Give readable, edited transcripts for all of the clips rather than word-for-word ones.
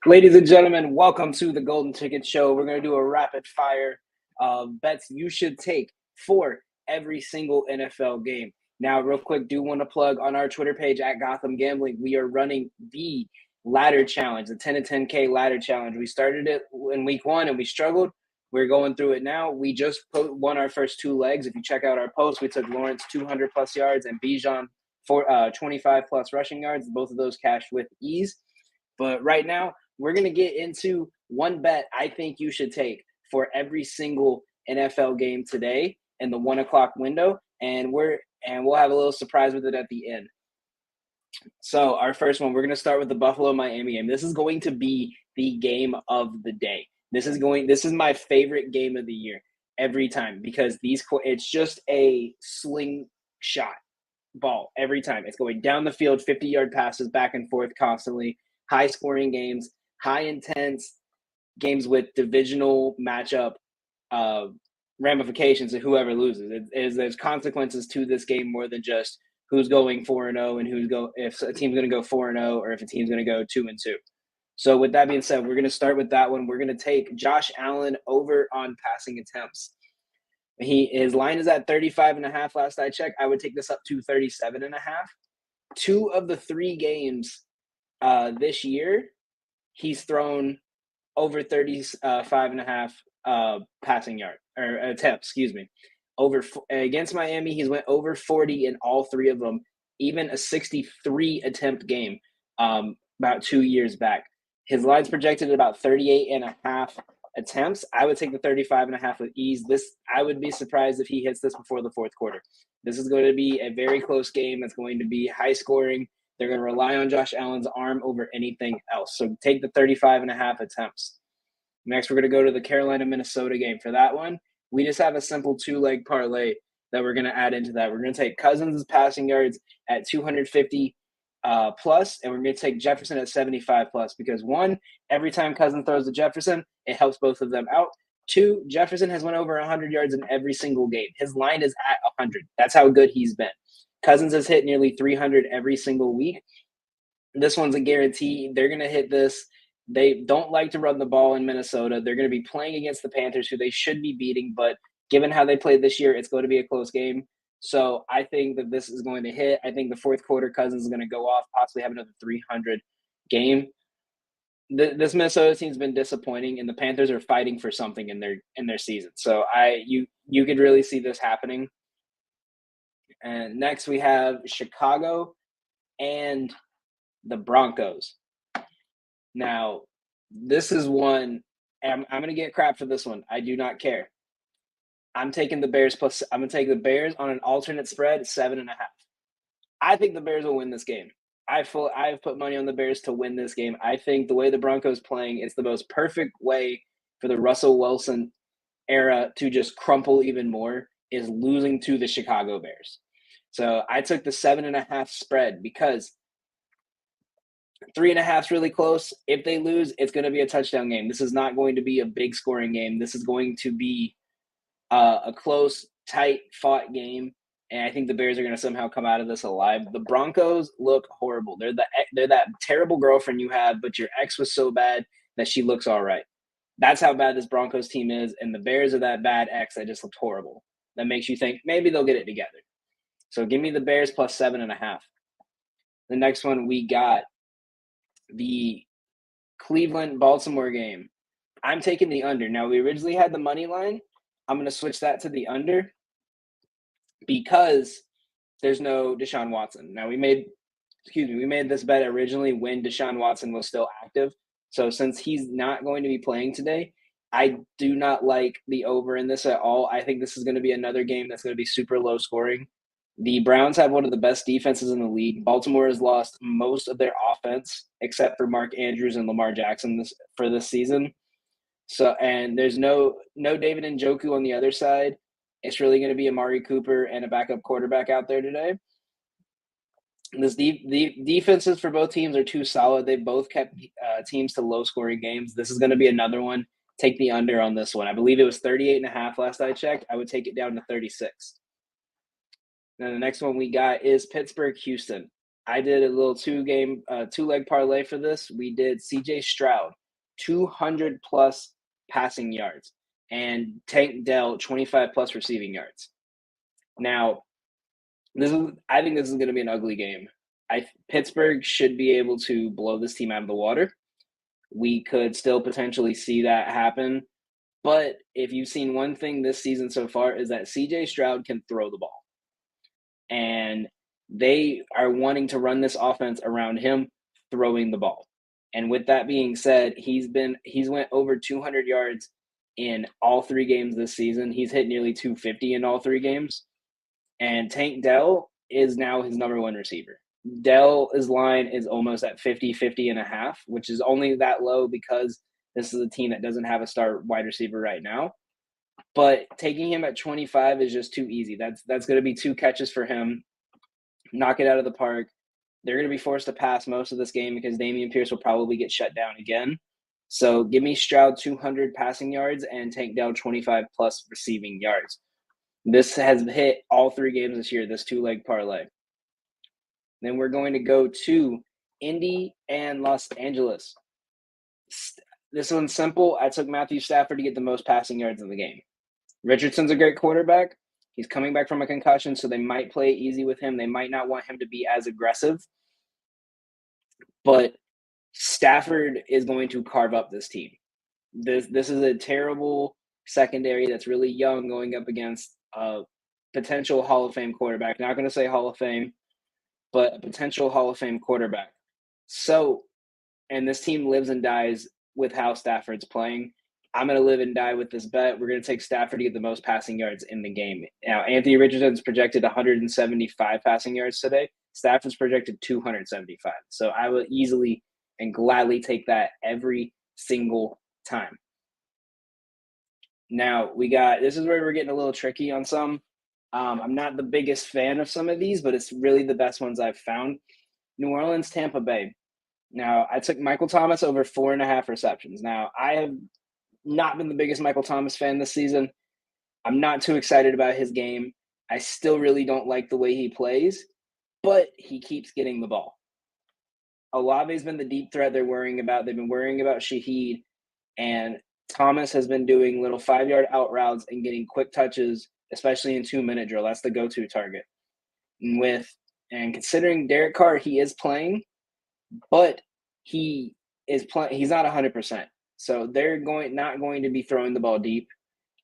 Ladies and gentlemen, welcome to the Golden Ticket Show. We're going to do a rapid fire of bets you should take for every single NFL game. Now, real quick, do want to plug on our Twitter page at Gotham Gambling. We are running the ladder challenge, the 10 to 10K ladder challenge. We started it in week 1 and we struggled. We're going through it now. We just won our first 2 legs. If you check out our post, we took Lawrence 200 plus yards and Bijan for 25 plus rushing yards. Both of those cashed with ease. But right now, we're going to get into one bet I think you should take for every single NFL game today in the 1 o'clock window, and we'll have a little surprise with it at the end. So our first one, we're going to start with the Buffalo-Miami game. This is going to be the game of the day. This is my favorite game of the year every time because it's just a slingshot ball every time. It's going down the field, 50-yard passes back and forth constantly, high-scoring games, high intense games with divisional matchup ramifications of whoever loses. There's consequences to this game more than just who's going 4-0 and if a team's going to go 4-0 or if a team's going to go 2-2. So with that being said, we're going to start with that one. We're going to take Josh Allen over on passing attempts. His line is at 35.5 last I checked. I would take this up to 37.5. 2 of the 3 games this year, he's thrown over 35.5 passing yard or attempts, excuse me. Against Miami, he's went over 40 in all 3 of them, even a 63 attempt game about 2 years back. His line's projected at about 38.5 attempts. I would take the 35.5 with ease. I would be surprised if he hits this before the fourth quarter. This is going to be a very close game. It's going to be high scoring. They're going to rely on Josh Allen's arm over anything else. So take the 35.5 attempts. Next, we're going to go to the Carolina-Minnesota game. For that one, we just have a simple 2-leg parlay that we're going to add into that. We're going to take Cousins' passing yards at 250 plus, and we're going to take Jefferson at 75 plus because 1, every time Cousins throws to Jefferson, it helps both of them out. 2, Jefferson has went over 100 yards in every single game. His line is at 100. That's how good he's been. Cousins has hit nearly 300 every single week. This one's a guarantee. They're going to hit this. They don't like to run the ball in Minnesota. They're going to be playing against the Panthers, who they should be beating, but given how they played this year, it's going to be a close game. So I think that this is going to hit. I think the fourth quarter, Cousins is going to go off, possibly have another 300 game. This Minnesota team's been disappointing, and the Panthers are fighting for something in their season. So you could really see this happening. And next we have Chicago and the Broncos. Now, this is one I'm going to get crap for this one. I do not care. I'm taking the Bears plus. I'm going to take the Bears on an alternate spread, 7.5. I think the Bears will win this game. I've put money on the Bears to win this game. I think the way the Broncos playing, it's the most perfect way for the Russell Wilson era to just crumple even more is losing to the Chicago Bears. So I took the 7.5 spread because 3.5 is really close. If they lose, it's going to be a touchdown game. This is not going to be a big scoring game. This is going to be a close, tight, fought game. And I think the Bears are going to somehow come out of this alive. The Broncos look horrible. They're that terrible girlfriend you have, but your ex was so bad that she looks all right. That's how bad this Broncos team is. And the Bears are that bad ex that just looked horrible. That makes you think maybe they'll get it together. So give me the Bears plus 7.5. The next one, we got the Cleveland-Baltimore game. I'm taking the under. Now, we originally had the money line. I'm going to switch that to the under because there's no Deshaun Watson. Now, we made this bet originally when Deshaun Watson was still active. So since he's not going to be playing today, I do not like the over in this at all. I think this is going to be another game that's going to be super low scoring. The Browns have one of the best defenses in the league. Baltimore has lost most of their offense except for Mark Andrews and Lamar Jackson for this season. So, and there's no David Njoku on the other side. It's really going to be Amari Cooper and a backup quarterback out there today. The defenses for both teams are too solid. They've both kept teams to low-scoring games. This is going to be another one. Take the under on this one. I believe it was 38.5 last I checked. I would take it down to 36. Then the next one we got is Pittsburgh-Houston. I did a little two-leg parlay for this. We did CJ Stroud, 200 plus passing yards, and Tank Dell, 25 plus receiving yards. Now, I think this is going to be an ugly game. Pittsburgh should be able to blow this team out of the water. We could still potentially see that happen. But if you've seen one thing this season so far is that CJ Stroud can throw the ball. And they are wanting to run this offense around him throwing the ball. And with that being said, he's went over 200 yards in all 3 games this season. He's hit nearly 250 in all 3 games. And Tank Dell is now his number 1 receiver. Dell's line is almost at 50 and a half, which is only that low because this is a team that doesn't have a star wide receiver right now. But taking him at 25 is just too easy. That's going to be 2 catches for him. Knock it out of the park. They're going to be forced to pass most of this game because Dameon Pierce will probably get shut down again. So give me Stroud 200 passing yards and Tank Dell 25 plus receiving yards. This has hit all 3 games this year, this 2-leg parlay. Then we're going to go to Indy and Los Angeles. This one's simple. I took Matthew Stafford to get the most passing yards in the game. Richardson's a great quarterback. He's coming back from a concussion, so they might play easy with him. They might not want him to be as aggressive. But Stafford is going to carve up this team. This is a terrible secondary that's really young going up against a potential Hall of Fame quarterback. Not going to say Hall of Fame, but a potential Hall of Fame quarterback. So, and this team lives and dies with how Stafford's playing. I'm going to live and die with this bet. We're going to take Stafford to get the most passing yards in the game. Now, Anthony Richardson's projected 175 passing yards today. Stafford's projected 275. So I will easily and gladly take that every single time. Now, this is where we're getting a little tricky on some. I'm not the biggest fan of some of these, but it's really the best ones I've found. New Orleans, Tampa Bay. Now, I took Michael Thomas over 4.5 receptions. Now, I have not been the biggest Michael Thomas fan this season. I'm not too excited about his game. I still really don't like the way he plays, but he keeps getting the ball. Olave's been the deep threat they're worrying about. They've been worrying about Shaheed, and Thomas has been doing little 5-yard out routes and getting quick touches, especially in 2-minute drill. That's the go-to target. And considering Derek Carr, he is playing, but he's not 100%. So they're not going to be throwing the ball deep.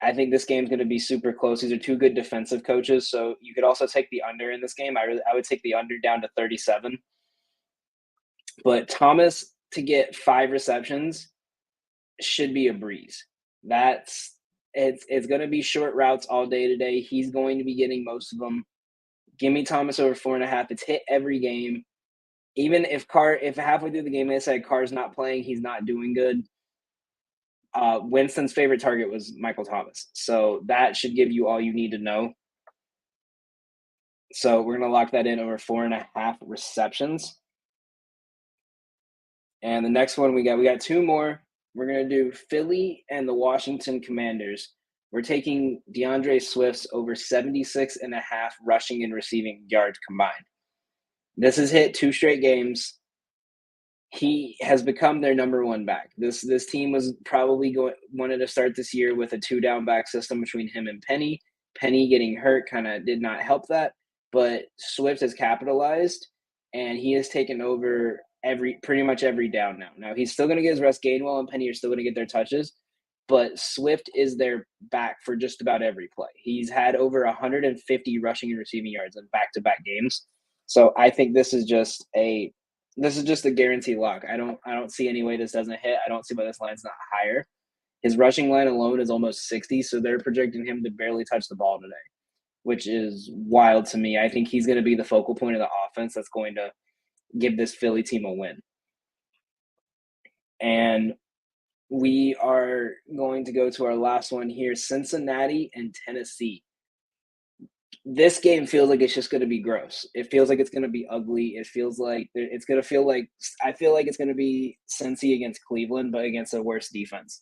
I think this game's going to be super close. These are 2 good defensive coaches, so you could also take the under in this game. I would take the under down to 37. But Thomas to get 5 receptions should be a breeze. It's going to be short routes all day today. He's going to be getting most of them. Give me Thomas over 4.5. It's hit every game. Even if halfway through the game they said Carr's not playing, he's not doing good. Winston's favorite target was Michael Thomas. So that should give you all you need to know. So we're going to lock that in over 4.5 receptions. And the next one we got 2 more. We're going to do Philly and the Washington Commanders. We're taking DeAndre Swift's over 76.5 rushing and receiving yards combined. This has hit 2 straight games. He has become their number 1 back. This team was probably wanted to start this year with a 2-down back system between him and Penny. Penny getting hurt kind of did not help that, but Swift has capitalized, and he has taken over pretty much every down now. Now, he's still going to get his rest. Gainwell and Penny are still going to get their touches, but Swift is their back for just about every play. He's had over 150 rushing and receiving yards in back-to-back games. So I think this is just a guarantee lock. I don't see any way this doesn't hit. I don't see why this line's not higher. His rushing line alone is almost 60, so they're projecting him to barely touch the ball today, which is wild to me. I think he's going to be the focal point of the offense that's going to give this Philly team a win. And we are going to go to our last one here, Cincinnati and Tennessee. This game feels like it's just going to be gross. It feels like it's going to be ugly. It feels like it's going to feel like – I feel like it's going to be Cincy against Cleveland, but against a worse defense.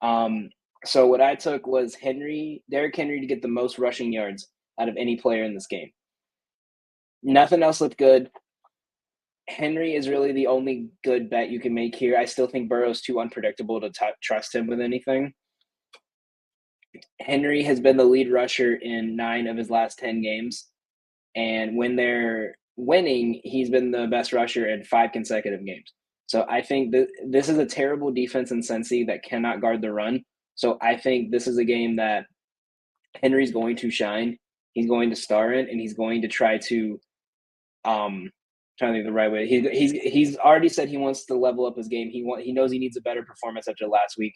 So what I took was Derrick Henry to get the most rushing yards out of any player in this game. Nothing else looked good. Henry is really the only good bet you can make here. I still think Burrow's too unpredictable to trust him with anything. Henry has been the lead rusher in 9 of his last 10 games. And when they're winning, he's been the best rusher in 5 consecutive games. So I think this is a terrible defense in Cincy that cannot guard the run. So I think this is a game that Henry's going to shine. He's going to star in, and he's going to try to trying to think the right way. He's already said he wants to level up his game. He knows he needs a better performance after last week.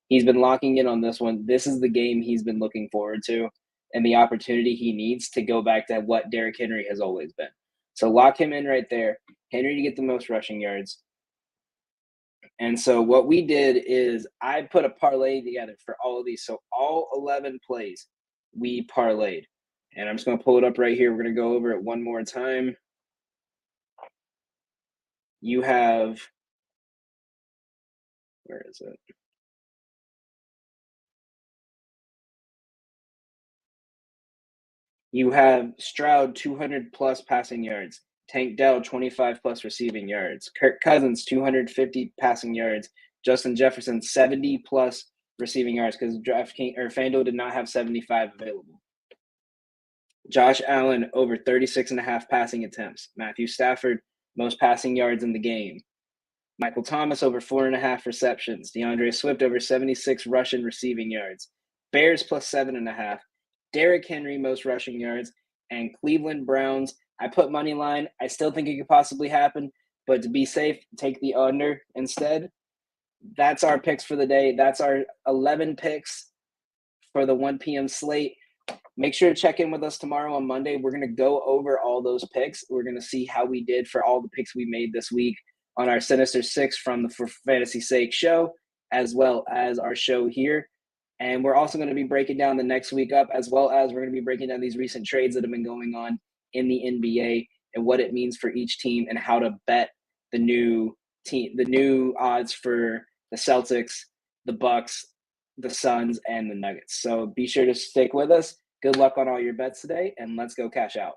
He's been locking in on this one. This is the game he's been looking forward to, and the opportunity he needs to go back to what Derrick Henry has always been. So lock him in right there. Henry to get the most rushing yards. And so what we did is I put a parlay together for all of these. So all 11 plays we parlayed. And I'm just going to pull it up right here. We're going to go over it one more time. You have, where is it? You have Stroud 200 plus passing yards, Tank Dell 25 plus receiving yards, Kirk Cousins 250 passing yards, Justin Jefferson 70 plus receiving yards because FanDuel did not have 75 available. Josh Allen over 36.5 passing attempts. Matthew Stafford most passing yards in the game. Michael Thomas over 4.5 receptions. DeAndre Swift over 76 rushing receiving yards. Bears plus 7.5. Derrick Henry most rushing yards. And Cleveland Browns. I put money line. I still think it could possibly happen, but to be safe, take the under instead. That's our picks for the day. That's our 11 picks for the 1 p.m. slate. Make sure to check in with us tomorrow on Monday. We're going to go over all those picks. We're going to see how we did for all the picks we made this week on our Sinister Six from the For Fantasy Sake show, as well as our show here. And we're also going to be breaking down the next week up, as well as we're going to be breaking down these recent trades that have been going on in the NBA and what it means for each team and how to bet the new team, the new odds for the Celtics, the Bucks, the Suns, and the Nuggets. So be sure to stick with us. Good luck on all your bets today, and let's go cash out.